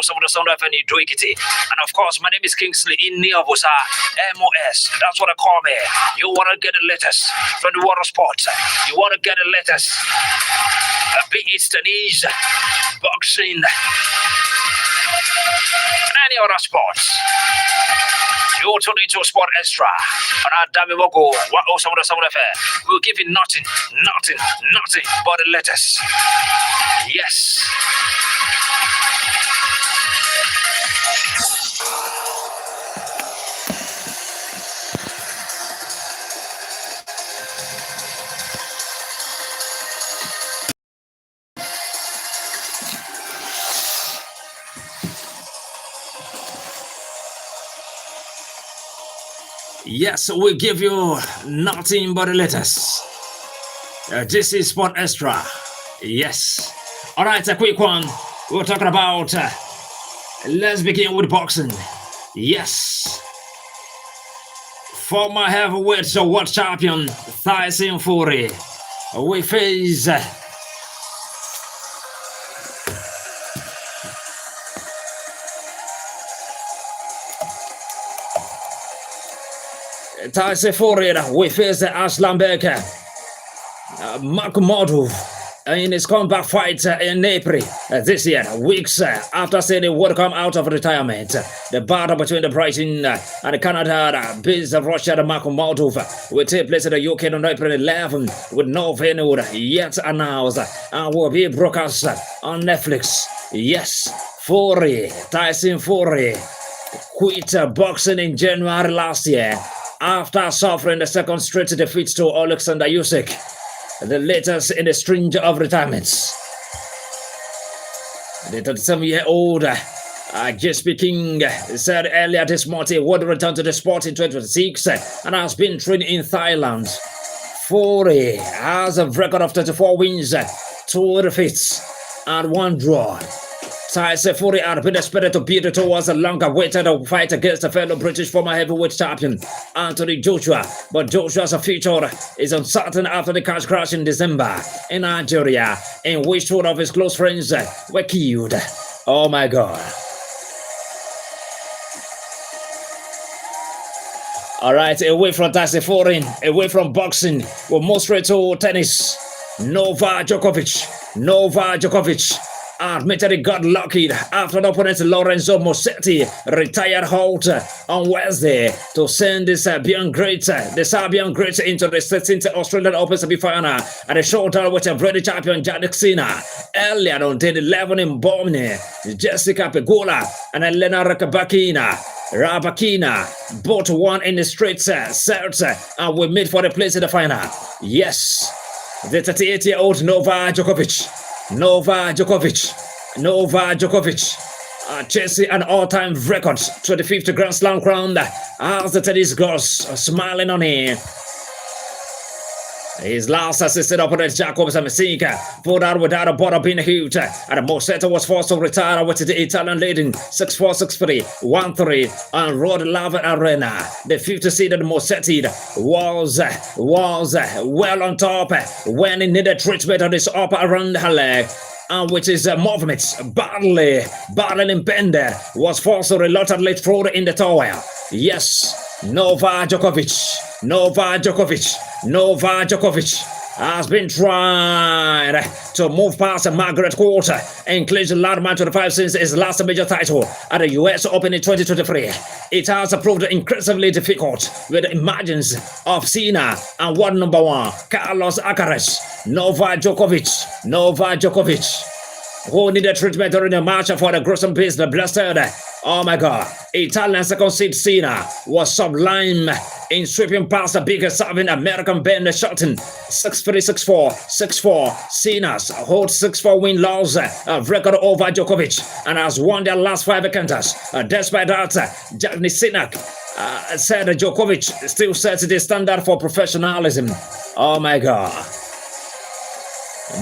also the sound of any Duikity. And of course, my name is Kingsley in Niabusa, MOS. That's what I call me. You want to get the latest from the water sports. You want to get the latest. Be it tennis, boxing, and any other sports. You tune into Sport Extra. And our Dami Mogo, what also the sound of it. We'll give you nothing but the latest. Yes. Yes, we give you nothing but the latest. This is Sport Extra. Yes. All right, a quick one. We're talking about. Let's begin with boxing. Yes. Former heavyweight world champion Tyson Fury. We face. Tyson Fury, we face Aslan Baker, Makhmudov in his comeback fight in April this year, weeks after saying he would come out of retirement. The battle between the Brighton and the Canada-based Russian Makhmudov will take place in the UK on April 11 with no venue yet announced and will be broadcast on Netflix. Yes, Tyson Fury quit boxing in January last year after suffering the second straight defeat to Alexander Usyk, the latest in a string of retirements. The 37-year-old JSP King said earlier this month he would return to the sport in 2026 and has been training in Thailand. Fury has a record of 34 wins, 2 defeats, and 1 draw. Tyson Fury had been expected to build towards a longer-awaited fight against a fellow British former heavyweight champion, Anthony Joshua. But Joshua's future is uncertain after the car crash in December in Nigeria, in which 2 of his close friends were killed. Oh my God. All right, away from Tyson Fury, away from boxing, we'll move straight to tennis. Novak Djokovic admitted he got lucky after the opponent Lorenzo Musetti retired halt on Wednesday to send the Serbian great into the 16th Australian Open semi-final at a showdown with a British champion Jannik Sinner. Earlier on day 11 in Bomni, Jessica Pegula and Elena Rabakina both won in the straight sets and will meet for the place in the final. Yes, the 38-year-old Novak Djokovic, chasing an all-time record to the 5th Grand Slam crown as the tennis gods smiling on him. His last assisted opponent, Jacobs Messika, pulled out without a bottle being huge, and Musetti was forced to retire with the Italian leading 6-4, 6-3, 1-3 on Rod Laver Arena. The 50-seeded Musetti was well on top when he needed treatment on his upper around her leg, and with his movements battling impended, was forced to reluctantly throw in the towel. Yes, Novak Djokovic has been trying to move past Margaret Court and clinch the landmark 25 since his last major title at the US Open in 2023. It has proved increasingly difficult with the emergence of Cena and world number 1 Carlos Alcaraz. Novak Djokovic, who needed treatment during the match for the gruesome beast blasted. Oh my God, Italian second seed Cena was sublime in sweeping past the biggest serving American Ben Shelton. 6-3, 6-4, 6-4. Cena's holds 6-4 win-loss record over Djokovic and has won their last 5 encounters. Despite that, Jannik Sinner said Djokovic still sets the standard for professionalism. Oh my God.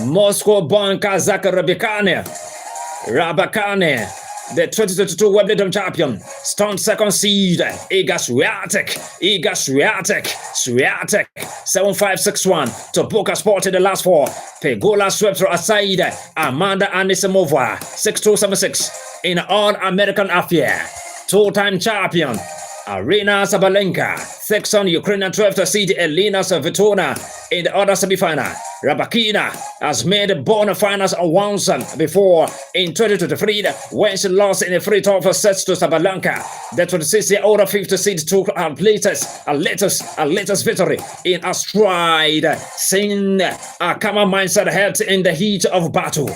Moscow-born Kazakh Rabakane, the 2022 Wimbledon champion, stunned second seed Iga Swiatek 7561 to Boca Sport in the last 4. Pegola swept through aside Amanda Anisimova 6276 in an All-American affair. Two-time champion Arina Sabalenka takes on Ukrainian 12th seed Elena Svitolina in the other semi-final. Rabakina has made the bona finals once before in 2023 when she lost in a free tough sets to Sabalenka. The 26-year-old 5th seed took her latest victory in a stride, seeing a calmer mindset held in the heat of battle.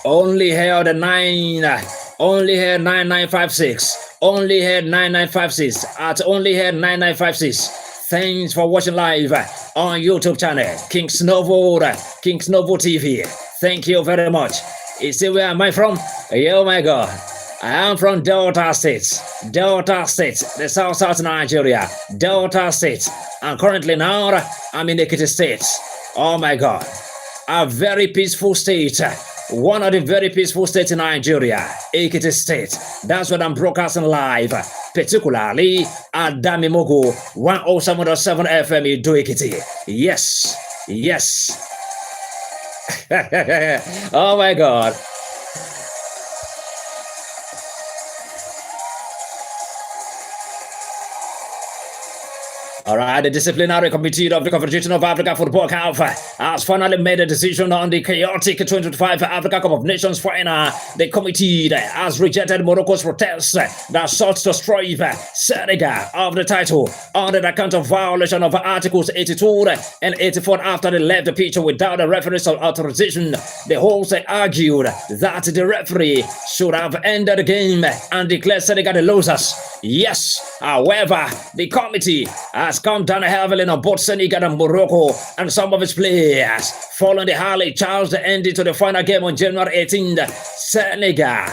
Only held 9956. Only held 9956 at only held 9956. Thanks for watching live on YouTube channel King's Novo TV. Thank you very much. You see where am I from? Oh my God. I am from Delta State, the South Nigeria, Delta State. And currently now I'm in Ekiti State. Oh my God. A very peaceful state. One of the very peaceful states in Nigeria, Ekiti State. That's what I'm broadcasting live, particularly at Damimogo 107.7 FM Ido Ekiti. Yes. Oh my God. All right, the disciplinary committee of the Confederation of Africa Football CAF has finally made a decision on the chaotic 2025 Africa Cup of Nations final. The committee has rejected Morocco's protest that sought to strive Senegal of the title on the account of violation of Articles 82 and 84 after they left the pitch without the referee's authorization. The hosts argued that the referee should have ended the game and declared Senegal the losers. Yes, however, the committee has come down heavily on both Senegal and Morocco and some of its players. Following the highly charged ending to the final game on January 18th,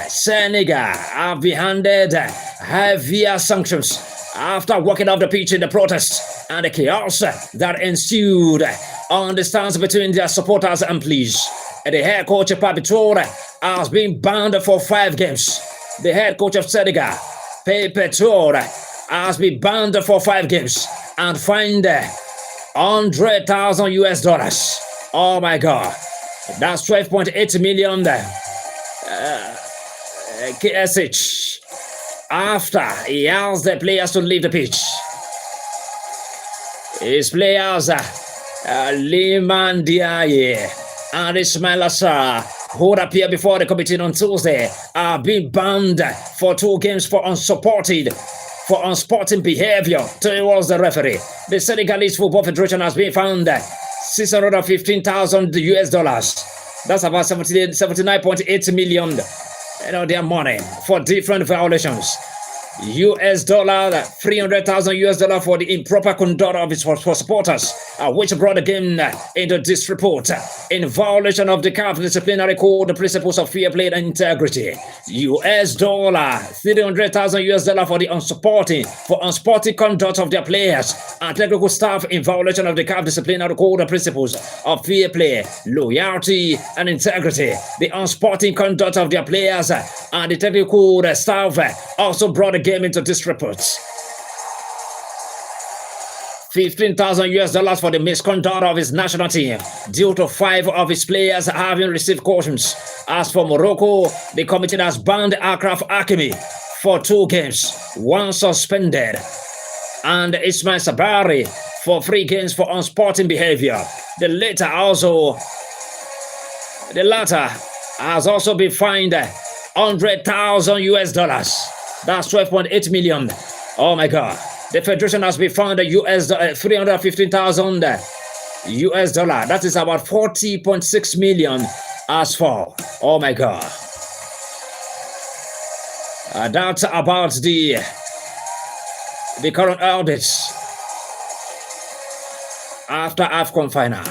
Senegal have been handed heavier sanctions after walking off the pitch in the protest and the chaos that ensued on the stands between their supporters and police. The head coach Pape Toure has been banned for 5 games. The head coach of Senegal, Pape Toure, has been banned for 5 games and fined $100,000. Oh my God, that's 12.8 million KSH. After he asked the players to leave the pitch, his players Liman Diaye and Ismail Assar, who would appear before the committee on Tuesday, are being banned for 2 games for unsporting behavior towards the referee. The Senegalese Football Federation has been fined $615,000. That's about 79.8 million. Their money for different violations. $300,000 for the improper conduct of its supporters, which brought the game into disrepute in violation of the CAF disciplinary code, the principles of fair play and integrity. $300,000 for the unsporting conduct of their players and technical staff in violation of the CAF disciplinary code, the principles of fair play, loyalty, and integrity. The unsporting conduct of their players and the technical staff also brought the game into disrepute. $15,000 for the misconduct of his national team due to 5 of his players having received cautions. As for Morocco, the committee has banned Akraf Hakimi for 2 games, 1 suspended, and Ismail Sabari for 3 games for unsporting behavior. The latter has also been fined $100,000. That's 12.8 million. Oh my God. The Federation has been fined $315,000. That is about 40.6 million as for. Oh my God. That's about the current audits after AFCON final.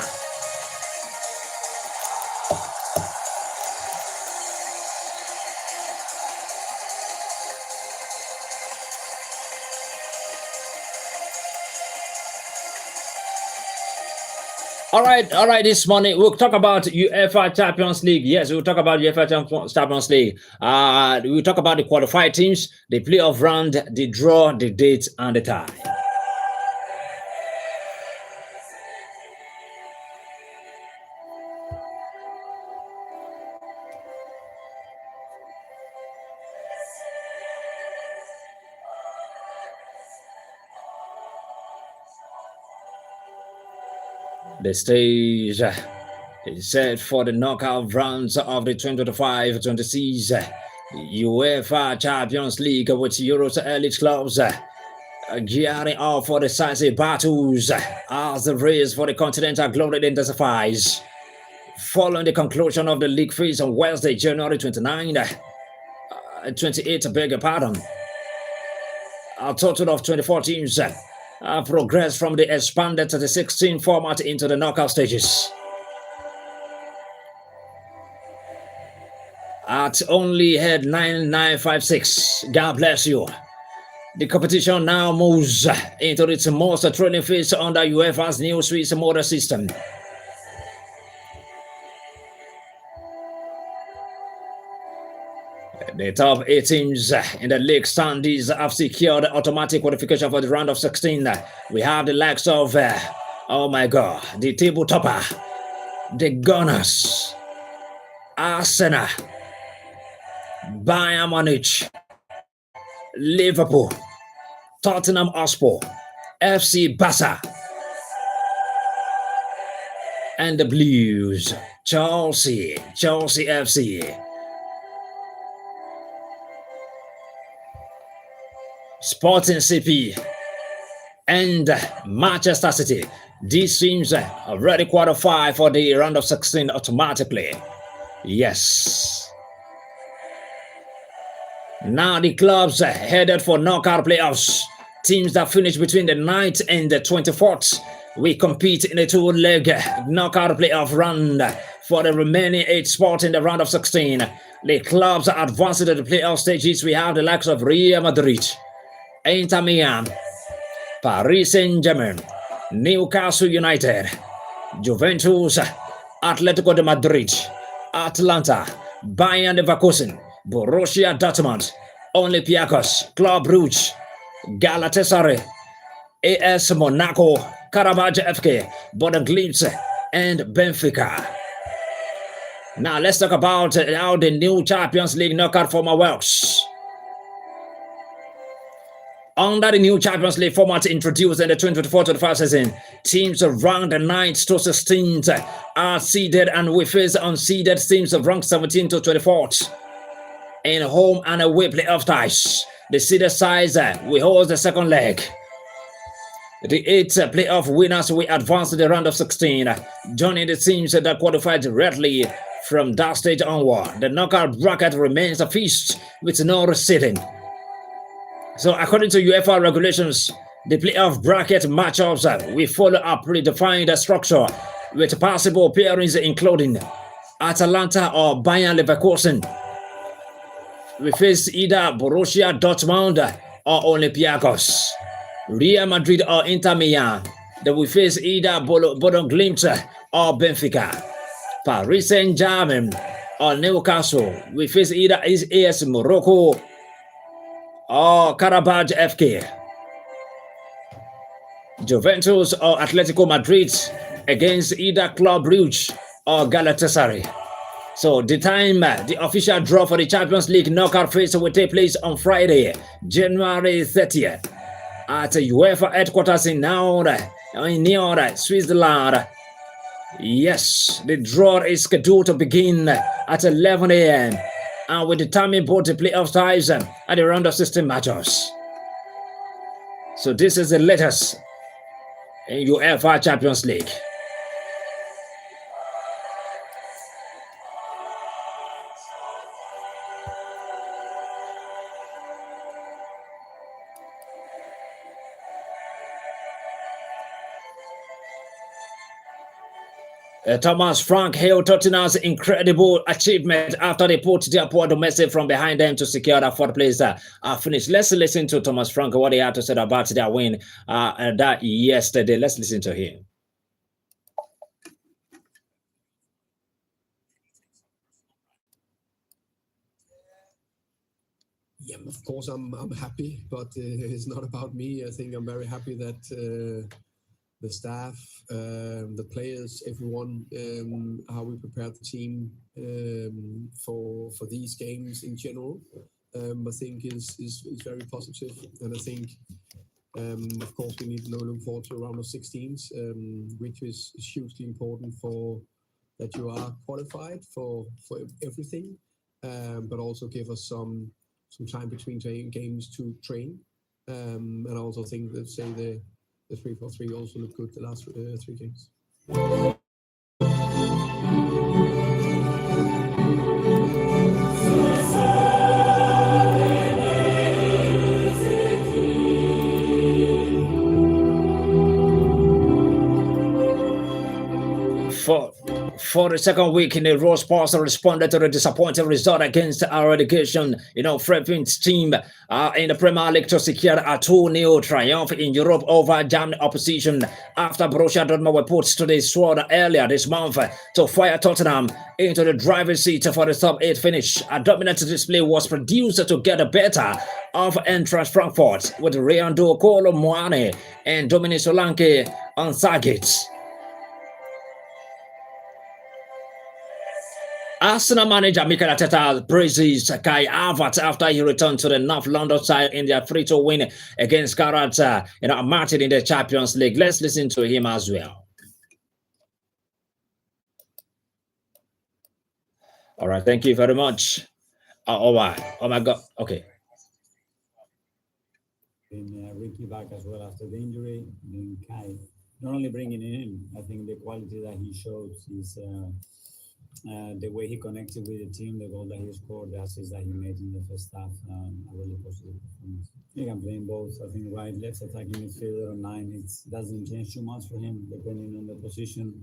All right. This morning we'll talk about UEFA Champions League. Yes, we'll talk about UEFA Champions League. We'll talk about the qualified teams, the playoff round, the draw, the date, and the time. The stage is set for the knockout rounds of the 2025-26 UEFA Champions League with Euro's elite clubs gearing up for decisive battles as the race for the continental glory intensifies. Following the conclusion of the league phase on Wednesday, January 28, beg your pardon, a total of 24 teams progressed from the expanded to the 16 format into the knockout stages. At only head 9956, God bless you. The competition now moves into its most thrilling phase under UEFA's new Swiss model system. The top 8 teams in the league standings have secured automatic qualification for the round of 16. We have the likes of, oh my God, the table topper, the Gunners, Arsenal, Bayern Munich, Liverpool, Tottenham Hotspur, FC Barca, and the Blues, Chelsea FC. Sporting CP and Manchester City. These teams already qualified for the round of 16 automatically. Yes. Now the clubs headed for knockout playoffs. Teams that finish between the 9th and the 24th. We compete in a 2-leg knockout playoff round for the remaining 8 spots in the round of 16. The clubs are advancing to the playoff stages. We have the likes of Real Madrid, Inter Milan, Paris Saint-Germain, Newcastle United, Juventus, Atletico de Madrid, Atlanta, Bayern Leverkusen, Borussia Dortmund, Olympiacos, Club Brugge, Galatasaray, AS Monaco, Karabakh FK, Bodo Glimt, and Benfica. Now let's talk about how the new Champions League knockout format works. Under the new Champions League format introduced in the 2024-25 season, teams ranked 9th to 16th are seeded, and we face unseeded teams ranked 17th to 24th. In home and away playoff ties, the seeded sides we host the second leg. The 8 playoff winners will advance to the round of 16, joining the teams that qualified directly from that stage onward. The knockout bracket remains a feast with no reseeding. So according to UEFA regulations, the playoff bracket matchups will follow a predefined structure with possible pairings including Atalanta or Bayern Leverkusen. We face either Borussia Dortmund or Olympiacos, Real Madrid or Inter Milan. Then we face either Bodo Glimt or Benfica, Paris Saint-Germain or Newcastle. We face either AS Morocco or Karabakh FK, Juventus or Atletico Madrid against either Club Brugge or Galatasaray. So the official draw for the Champions League knockout phase will take place on Friday, January 30th at UEFA headquarters in Niort, Switzerland. Yes, the draw is scheduled to begin at 11 a.m. and will determine both the playoff ties and the round of 16 matches. So this is the latest in UEFA Champions League. Thomas Frank hailed Tottenham's incredible achievement after they put their poor domestic from behind them to secure that 4th place finish. Let's listen to Thomas Frank, what he had to say about their win that yesterday. Let's listen to him. Yeah, of course I'm happy, but it's not about me. I think I'm very happy that the staff, the players, everyone, how we prepare the team for these games in general. I think is very positive, and I think of course we need to look forward to round of 16s, which is hugely important for that you are qualified for everything, but also give us some time between games to train. And I also think that say the 3-4-3 also looked good the last 3 games. For the second week in a row, Spurs responded to the disappointing result against our relegation, Fred's team in the Premier League to secure a 2-0 triumph in Europe over German opposition after Borussia Dortmund were put to the sword earlier this month to fire Tottenham into the driver's seat for the top 8 finish. A dominant display was produced to get the better of Eintracht Frankfurt with Reando Kolo Muane and Dominic Solanke on targets. Arsenal manager Mikel Arteta praises Kai Havertz after he returned to the North London side in their 3-2 win against Gareth Martin in the Champions League. Let's listen to him as well. All right, thank you very much. Oh my God. Okay. Ricky back as well after the injury. Kai, not only bringing him in, I think the quality that he shows is the way he connected with the team, the goal that he scored, the assist that he made in the first half, a really positive performance. He can play in both, I think, right, left attacking midfielder or 9. It doesn't change too much for him, depending on the position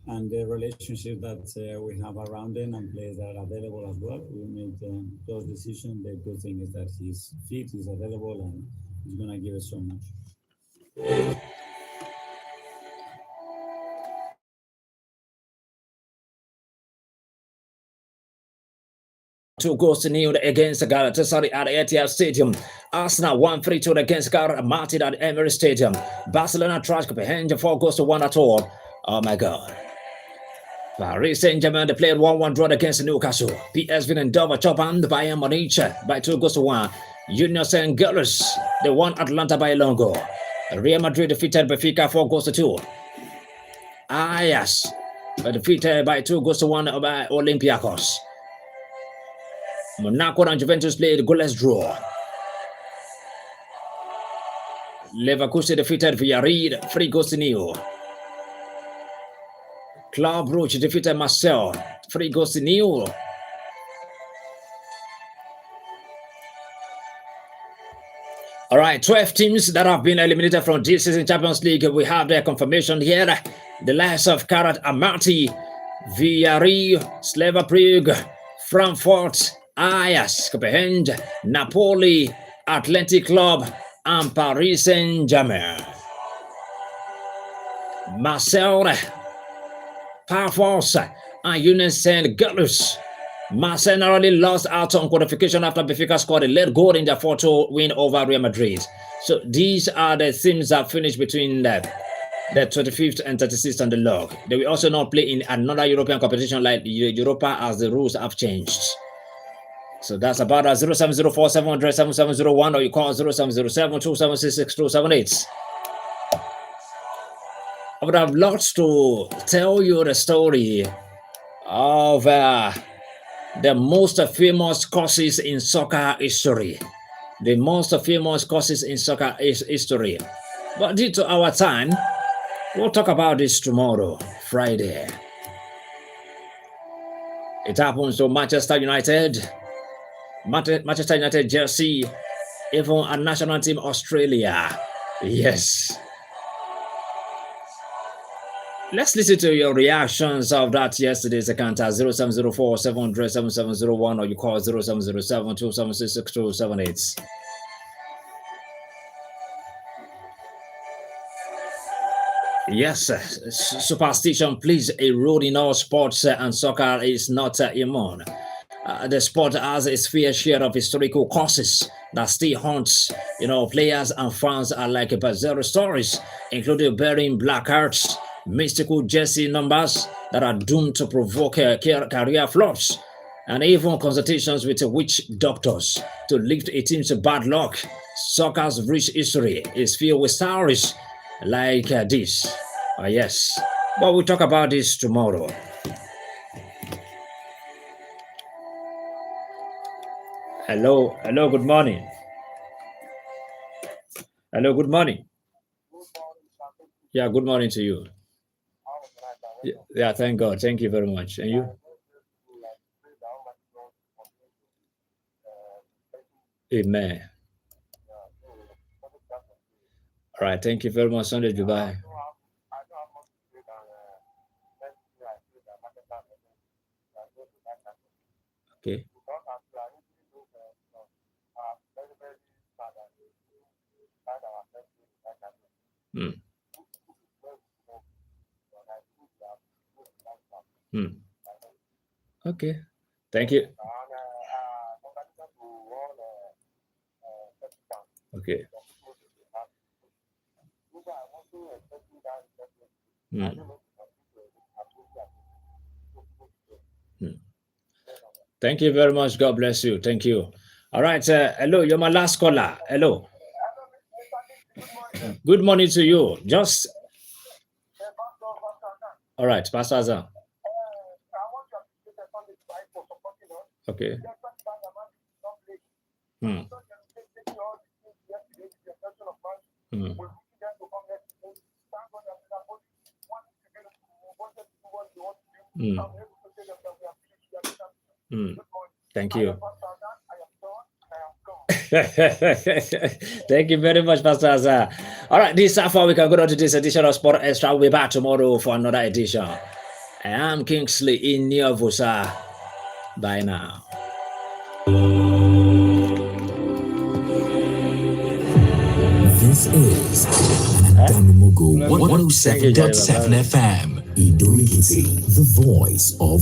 and the relationship that we have around him and players that are available as well. We made those decisions. The good thing is that he's fit, he's available, and he's going to give us so much. 2 goals to nil against Galatasaray at Etihad Stadium. Arsenal 1-3-2 against Gareth Martin at Emirates Stadium. Barcelona trashed Copenhagen 4 goals to 1 at all. Oh my God. Paris Saint-Germain they played 1-1 draw against Newcastle. PSV and Dover chopped Bayern Munich by 2 goals to 1. Union St. Galles they won Atlanta by a long goal. Real Madrid defeated Benfica 4 goals to 2. Ajax defeated by 2 goals to 1 by Olympiacos. Monaco and Juventus played goalless draw. Leverkusen defeated Villarreal 3 goals to 0. Club Brugge defeated Marseille 3 goals to 0. All right, 12 teams that have been eliminated from this season Champions League. We have their confirmation here. The likes of Gareth Martin, Villarreal, Slava Prague, Frankfurt, Ajax, Copenhagen, Napoli, Athletic Club, and Paris Saint-Germain. Marseille, Parfors, and Union St. Galles. Marseille narrowly lost out on qualification after Benfica scored a late goal in their 4-2 win over Real Madrid. So these are the teams that finished between the 25th and 36th on the log. They will also not play in another European competition like Europa as the rules have changed. So that's about 0704 700 7701 or you call 0707 2766 278. I would have lots to tell you the story of the most famous courses in soccer history. The most famous courses in soccer history. But due to our time, we'll talk about this tomorrow, Friday. It happens to Manchester United, jersey, even a national team Australia. Yes. Let's listen to your reactions of that yesterday's account at 0704 700 7701 or you call 0707 2766 278. Yes, superstition plays a role in all sports and soccer is not immune. the sport has its fair share of historical causes that still haunts, players and fans are like about zero stories, including burying black hearts, mystical jersey numbers that are doomed to provoke career flops, and even consultations with witch doctors to lift a team's bad luck. Soccer's rich history is filled with stories like this. Yes, but we'll talk about this tomorrow. Hello, good morning. Hello, good morning. Yeah, good morning to you. Yeah, thank God. Thank you very much. And you? Amen. All right, thank you very much, Sunday Dubai. Okay. Hmm. Okay. Thank you. Okay. Thank you very much. God bless you. Thank you. All right. Hello, you're my last caller. Hello. Good morning to you. Just. All right, Pastor Azam. Okay. Thank you. Thank you very much, Pastor Azar. All right, this is how far we can go to this edition of Sport Extra. We'll be back tomorrow for another edition. I am Kingsley in Niovusa. Bye now. This is Danamogo 107.7 FM. Idorikiti, the voice of